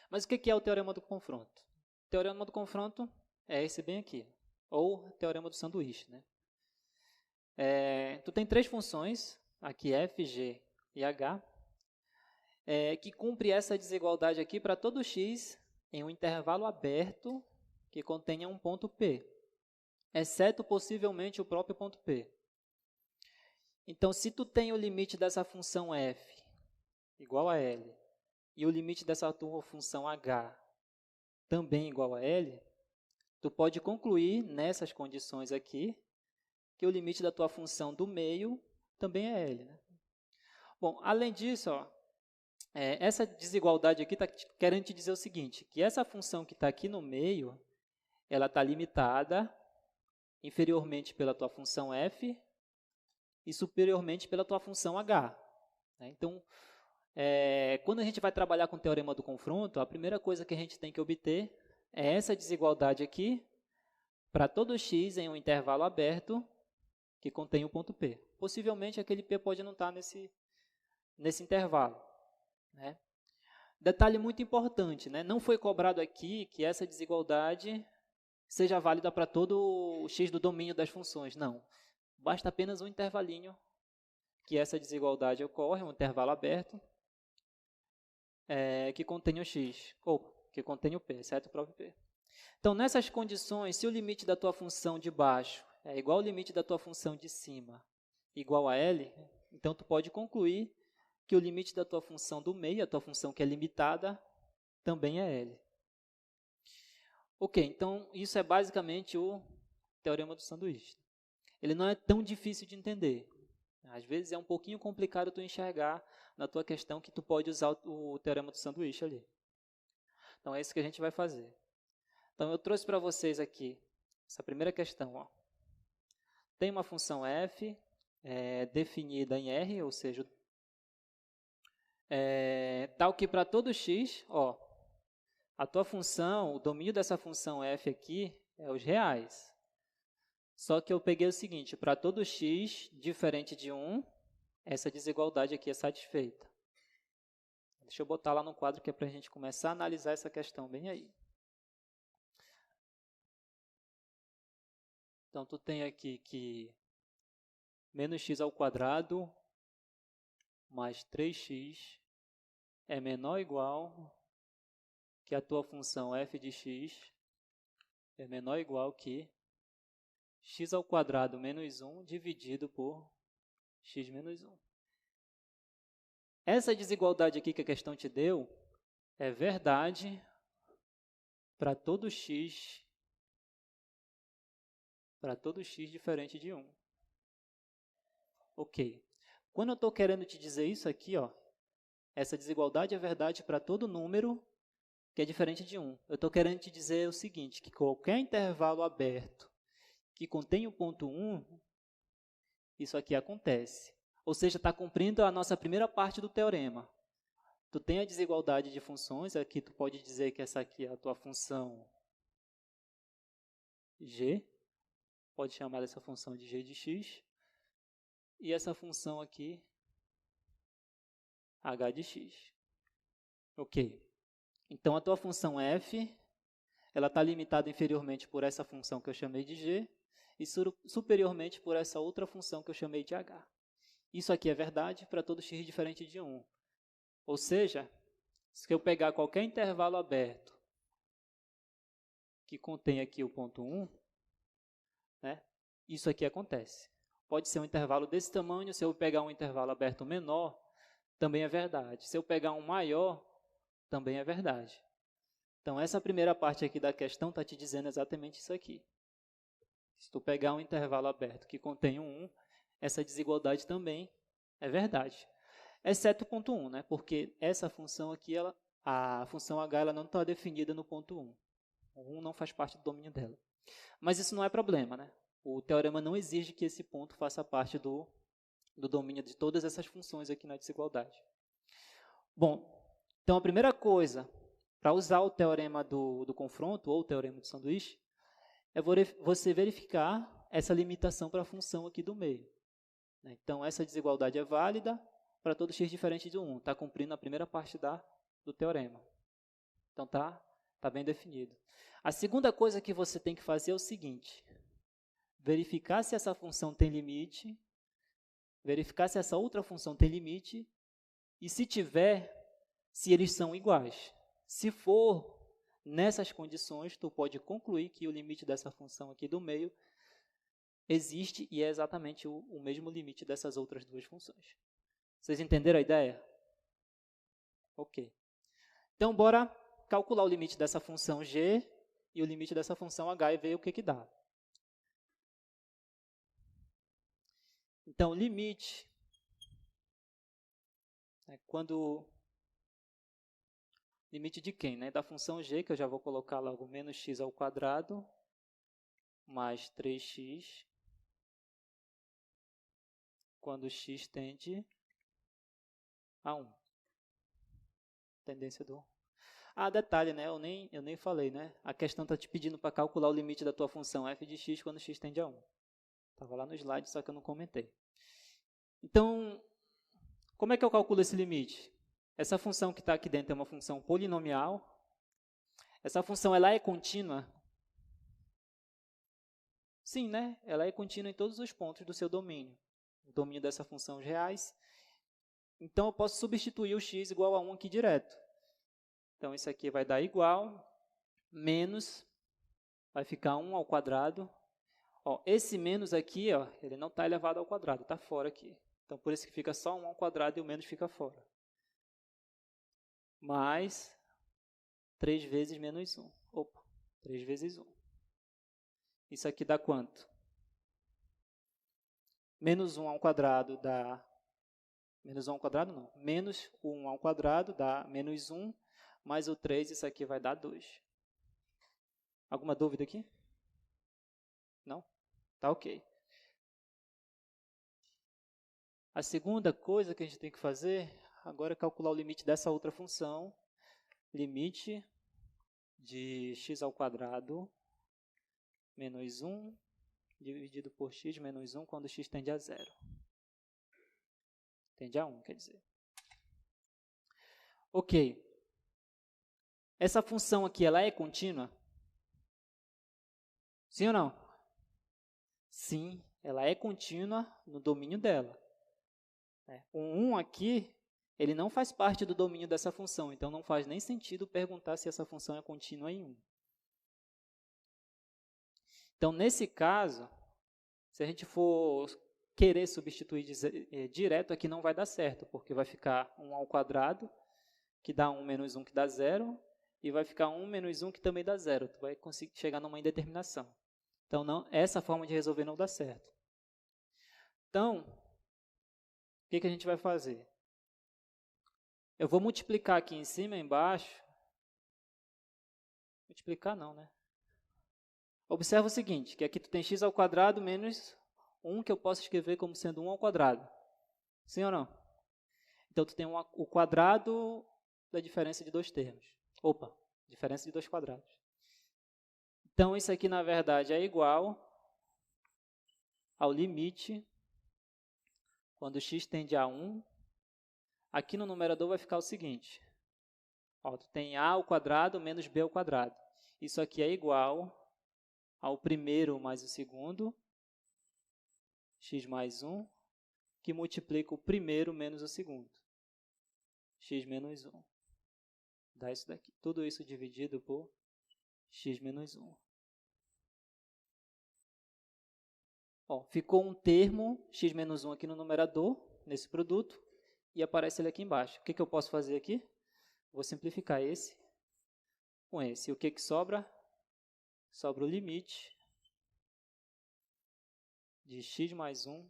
Mas o que é o teorema do confronto? O teorema do confronto é esse bem aqui, ou teorema do sanduíche, né? Tu tem três funções, aqui f, g e h, que cumpre essa desigualdade aqui para todo x em um intervalo aberto que contenha um ponto P, exceto possivelmente o próprio ponto P. Então, se tu tem o limite dessa função f igual a L e o limite dessa tua função h também igual a L, tu pode concluir nessas condições aqui que o limite da tua função do meio também é L, né? Bom, além disso, ó, essa desigualdade aqui está querendo te dizer o seguinte, que essa função que está aqui no meio, ela está limitada inferiormente pela tua função f e superiormente pela tua função h. Né? Então, quando a gente vai trabalhar com o teorema do confronto, a primeira coisa que a gente tem que obter é essa desigualdade aqui para todo x em um intervalo aberto que contém o ponto P. Possivelmente, aquele P pode não estar nesse intervalo. Né? Detalhe muito importante, né? Não foi cobrado aqui que essa desigualdade seja válida para todo o x do domínio das funções. Não. Basta apenas um intervalinho que essa desigualdade ocorre, um intervalo aberto, que contém o x, ou que contém o p, exceto o próprio p. Então, nessas condições, se o limite da tua função de baixo é igual ao limite da tua função de cima igual a L, então tu pode concluir que o limite da tua função do meio, a tua função que é limitada, também é L. Ok, então isso é basicamente o teorema do sanduíche. Ele não é tão difícil de entender. Às vezes é um pouquinho complicado tu enxergar na tua questão que tu pode usar o teorema do sanduíche ali. Então é isso que a gente vai fazer. Então eu trouxe para vocês aqui essa primeira questão. Ó. Tem uma função f definida em R, ou seja, tal que para todo x, ó, a tua função, o domínio dessa função f aqui é os reais. Só que eu peguei o seguinte, para todo x diferente de 1, essa desigualdade aqui é satisfeita. Deixa eu botar lá no quadro que é para a gente começar a analisar essa questão bem aí. Então, tu tem aqui que menos x ao quadrado mais 3x é menor ou igual que a tua função f de x é menor ou igual que x ao quadrado menos 1 dividido por x menos 1. Essa desigualdade aqui que a questão te deu é verdade para todo x diferente de 1. Ok. Quando eu estou querendo te dizer isso aqui, ó, essa desigualdade é verdade para todo número que é diferente de 1. Eu estou querendo te dizer o seguinte, que qualquer intervalo aberto que contém o ponto 1, isso aqui acontece. Ou seja, está cumprindo a nossa primeira parte do teorema. Tu tem a desigualdade de funções, aqui tu pode dizer que essa aqui é a tua função g, pode chamar essa função de g de x, e essa função aqui, h de x. Ok. Então, a tua função f, ela está limitada inferiormente por essa função que eu chamei de g, e superiormente por essa outra função que eu chamei de h. Isso aqui é verdade para todo x diferente de 1. Ou seja, se eu pegar qualquer intervalo aberto que contém aqui o ponto 1, né, isso aqui acontece. Pode ser um intervalo desse tamanho, se eu pegar um intervalo aberto menor, também é verdade. Se eu pegar um maior, também é verdade. Então, essa primeira parte aqui da questão está te dizendo exatamente isso aqui. Se tu pegar um intervalo aberto que contém um 1, essa desigualdade também é verdade. Exceto o ponto 1, né? Porque essa função aqui, a função h, ela não está definida no ponto 1. O 1 não faz parte do domínio dela. Mas isso não é problema, né? O teorema não exige que esse ponto faça parte do domínio de todas essas funções aqui na desigualdade. Bom, então a primeira coisa, para usar o teorema do confronto, ou o teorema do sanduíche, é você verificar essa limitação para a função aqui do meio. Então, essa desigualdade é válida para todo x diferente de 1. Está cumprindo a primeira parte do teorema. Então, tá bem definido. A segunda coisa que você tem que fazer é o seguinte: verificar se essa função tem limite, verificar se essa outra função tem limite, e se tiver, se eles são iguais. Se for nessas condições, tu pode concluir que o limite dessa função aqui do meio existe e é exatamente o mesmo limite dessas outras duas funções. Vocês entenderam a ideia? Ok. Então, bora calcular o limite dessa função g e o limite dessa função h e ver o que dá. Então, limite é quando... Limite de quem? Né? Da função g, que eu já vou colocar logo menos x ao quadrado mais 3x quando x tende a 1. Tendência do... Ah, detalhe, né? Eu nem falei, né? A questão está te pedindo para calcular o limite da tua função f de x quando x tende a 1. Estava lá no slide, só que eu não comentei. Então, como é que eu calculo esse limite? Essa função que está aqui dentro é uma função polinomial. Essa função ela é contínua? Sim, né? Ela é contínua em todos os pontos do seu domínio. O domínio dessa função reais. Então, eu posso substituir o x igual a 1 aqui direto. Então, isso aqui vai dar igual, menos, vai ficar 1 ao quadrado. Ó, esse menos aqui, ó, ele não está elevado ao quadrado, está fora aqui. Então, por isso que fica só 1 ao quadrado e o menos fica fora. Mais 3 vezes menos 1. Opa, 3 vezes 1. Isso aqui dá quanto? Menos 1 ao quadrado dá... Menos 1 ao quadrado não. Menos 1 ao quadrado dá menos 1. Mais o 3, isso aqui vai dar 2. Alguma dúvida aqui? Não? Tá ok. A segunda coisa que a gente tem que fazer agora é calcular o limite dessa outra função. Limite de x ao quadrado menos 1 dividido por x menos 1 quando x tende a 0. Tende a 1, quer dizer. Ok. Essa função aqui, ela é contínua? Sim ou não? Sim, ela é contínua no domínio dela. O 1 aqui, ele não faz parte do domínio dessa função, então não faz nem sentido perguntar se essa função é contínua em 1. Então, nesse caso, se a gente for querer substituir direto aqui, não vai dar certo, porque vai ficar 1 ao quadrado, que dá 1 menos 1, que dá 0, e vai ficar 1 menos 1, que também dá 0. Tu vai conseguir chegar numa indeterminação. Então, essa forma de resolver não dá certo. Então, o que a gente vai fazer? Eu vou multiplicar aqui em cima e embaixo. Multiplicar não, né? Observa o seguinte, que aqui tu tem x ao quadrado menos 1, que eu posso escrever como sendo 1 ao quadrado. Sim ou não? Então, tu tem o quadrado da diferença de dois termos. Opa, diferença de dois quadrados. Então, isso aqui, na verdade, é igual ao limite quando x tende a 1. Aqui no numerador vai ficar o seguinte. Ó, tu tem a ao quadrado menos b ao quadrado. Isso aqui é igual ao primeiro mais o segundo, x mais 1, que multiplica o primeiro menos o segundo, x menos 1. Dá isso daqui. Tudo isso dividido por x menos 1. Ó, ficou um termo, x menos 1 aqui no numerador, nesse produto, e aparece ele aqui embaixo. O que eu posso fazer aqui? Vou simplificar esse com esse. E o que sobra? Sobra o limite de x mais 1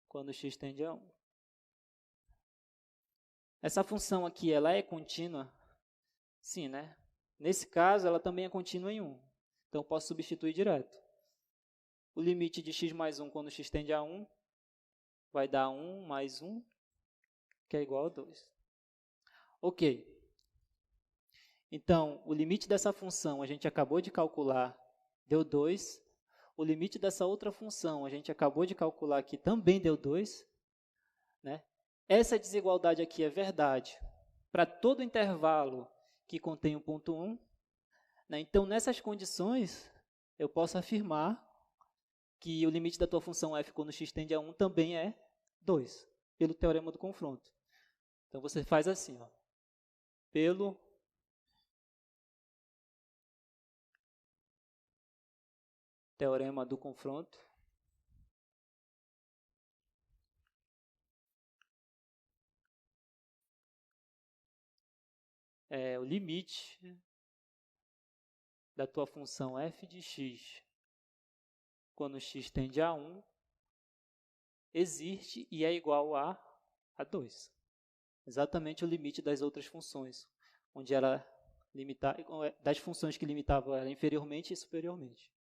quando x tende a 1. Essa função aqui, ela é contínua? Sim, né? Nesse caso, ela também é contínua em 1. Então, eu posso substituir direto. O limite de x mais 1 quando x tende a 1 vai dar 1 mais 1, que é igual a 2. Ok. Então, o limite dessa função a gente acabou de calcular, deu 2. O limite dessa outra função a gente acabou de calcular aqui, também deu 2. Né? Essa desigualdade aqui é verdade para todo intervalo que contém o ponto 1. Né? Então, nessas condições, eu posso afirmar que o limite da tua função f quando x tende a 1 também é 2, pelo teorema do confronto. Então, você faz assim, ó, pelo teorema do confronto, o limite da tua função f de x quando x tende a 1 existe e é igual a 2. Exatamente o limite das outras funções, onde ela das funções que limitavam ela inferiormente e superiormente.